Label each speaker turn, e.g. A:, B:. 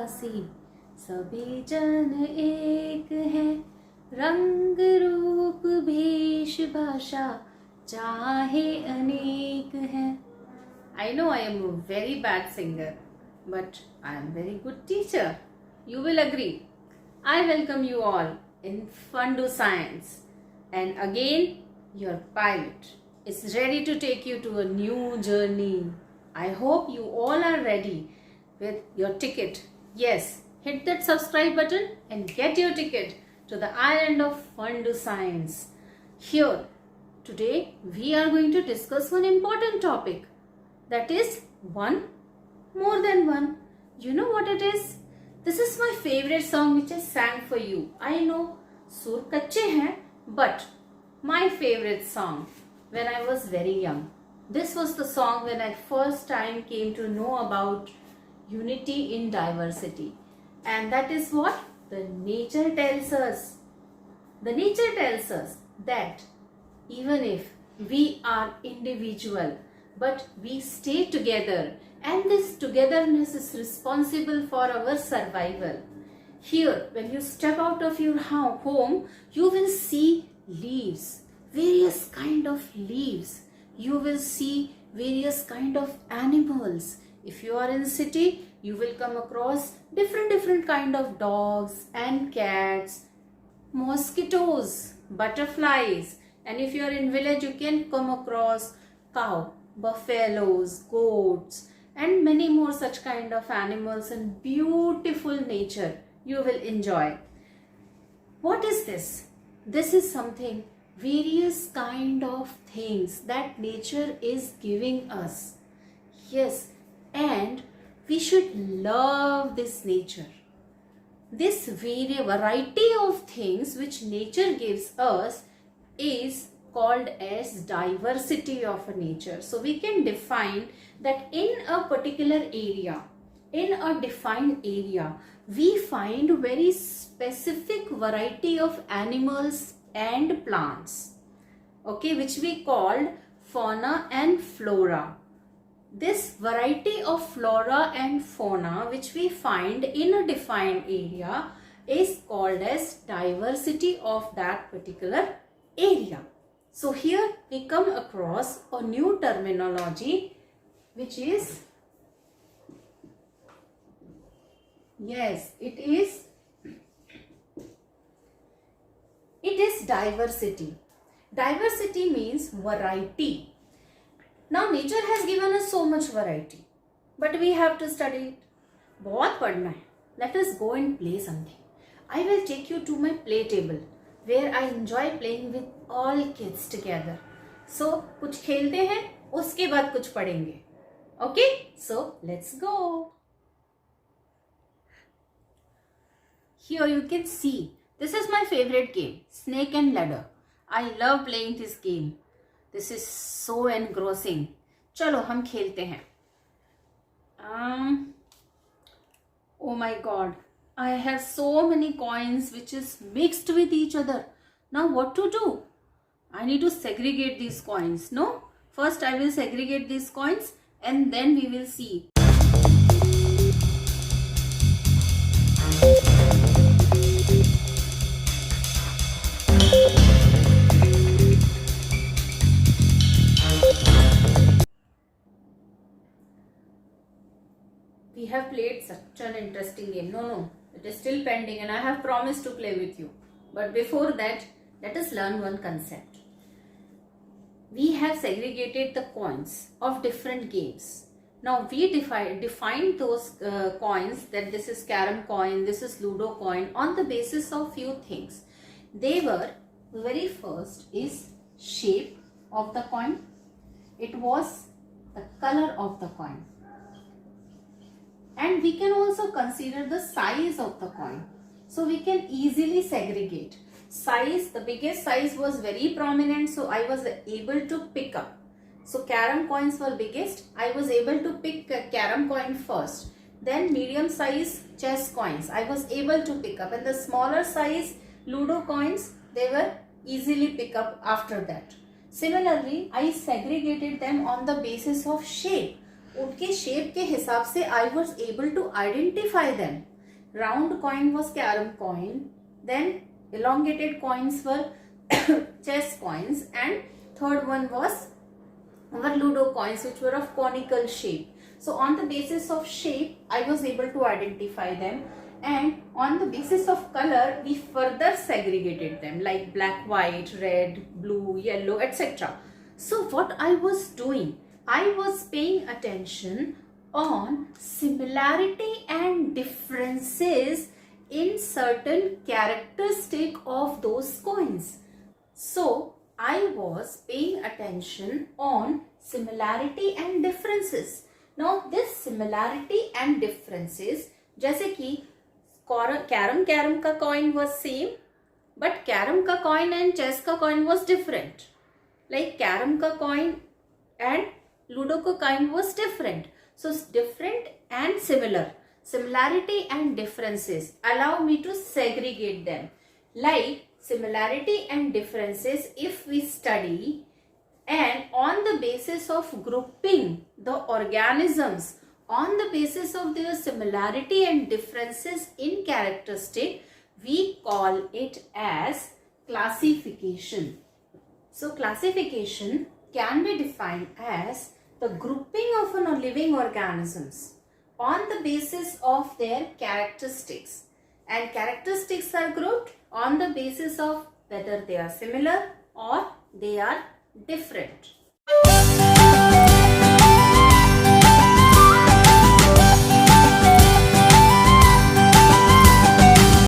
A: सी, सभी जन एक है, रंग रूप भेष भाषा चाहे अनेक है. I know I am a very bad singer, but I am very good teacher. You will agree. I welcome you all in Fun to Science. And again, your pilot is ready to take you to a new journey. I hope you all are ready with your ticket. Yes, hit that subscribe button and get your ticket to the island of Fun to Science. Here, today we are going to discuss one important topic. That is one, more than one. You know what it is? This is my favorite song which I sang for you. I know, sur kache hain, but my favorite song when I was very young. This was the song when I first time came to know about unity in diversity. And that is what the nature tells us. The nature tells us that even if we are individual, but we stay together, and this togetherness is responsible for our survival. Here, when you step out of your home, you will see leaves, various kind of leaves. You will see various kind of animals. If you are in city, you will come across different kind of dogs and cats, mosquitoes, butterflies. And if you are in village, you can come across cow, buffaloes, goats, and many more such kind of animals and beautiful nature you will enjoy. What is this? This is something, various kind of things that nature is giving us. Yes, and we should love this nature. This variety of things which nature gives us is called as diversity of a nature. So we can define that in a particular area, in a defined area, we find very specific variety of animals and plants, okay, which we called fauna and flora. This variety of flora and fauna which we find in a defined area is called as diversity of that particular area. So here we come across a new terminology which is, yes, it is diversity. Diversity means variety. Now nature has given us so much variety, but we have to study it. बहुत पढ़ना है. Let us go and play something. I will take you to my play table where I enjoy playing with all kids together. So कुछ खेलते हैं, उसके बाद कुछ पढ़ेंगे. Okay? So let's go. Here you can see, this is my favorite game, Snake and Ladder. I love playing this game. This is so engrossing. चलो हम खेलते हैं. Oh my God. I have so many coins which is mixed with each other. Now what to do? I need to segregate these coins. No? First I will segregate these coins and then we will see. We have played such an interesting game. No, it is still pending and I have promised to play with you. But before that, let us learn one concept. We have segregated the coins of different games. Now we defined those coins, that this is carom coin, this is ludo coin, on the basis of few things. They were, very first is shape of the coin. It was the color of the coin. And we can also consider the size of the coin. So we can easily segregate. Size, the biggest size was very prominent, so I was able to pick up. So carom coins were biggest. I was able to pick a carom coin first. Then medium size chess coins I was able to pick up. And the smaller size ludo coins, they were easily pick up after that. Similarly, I segregated them on the basis of shape. उनके shape के हिसाब से I was able to identify them. round coin was carom coin, then elongated coins were chess coins, and third one was our Ludo coins, which were of conical shape. So on the basis of shape, I was able to identify them, and on the basis of color, we further segregated them like black, white, red, blue, yellow, etc. So what I was doing, I was paying attention on similarity and differences in certain characteristic of those coins. So I was paying attention on similarity and differences. Now this similarity and differences, जैसे कि carrom का coin was same, but carrom का coin and chess का coin was different. Like carrom का coin and ludo का coin was different. So different and similar. Similarity and differences allow me to segregate them. Like similarity and differences, if we study and on the basis of grouping the organisms on the basis of their similarity and differences in characteristic, we call it as classification. So classification can be defined as the grouping of living organisms on the basis of their characteristics, and characteristics are grouped on the basis of whether they are similar or they are different.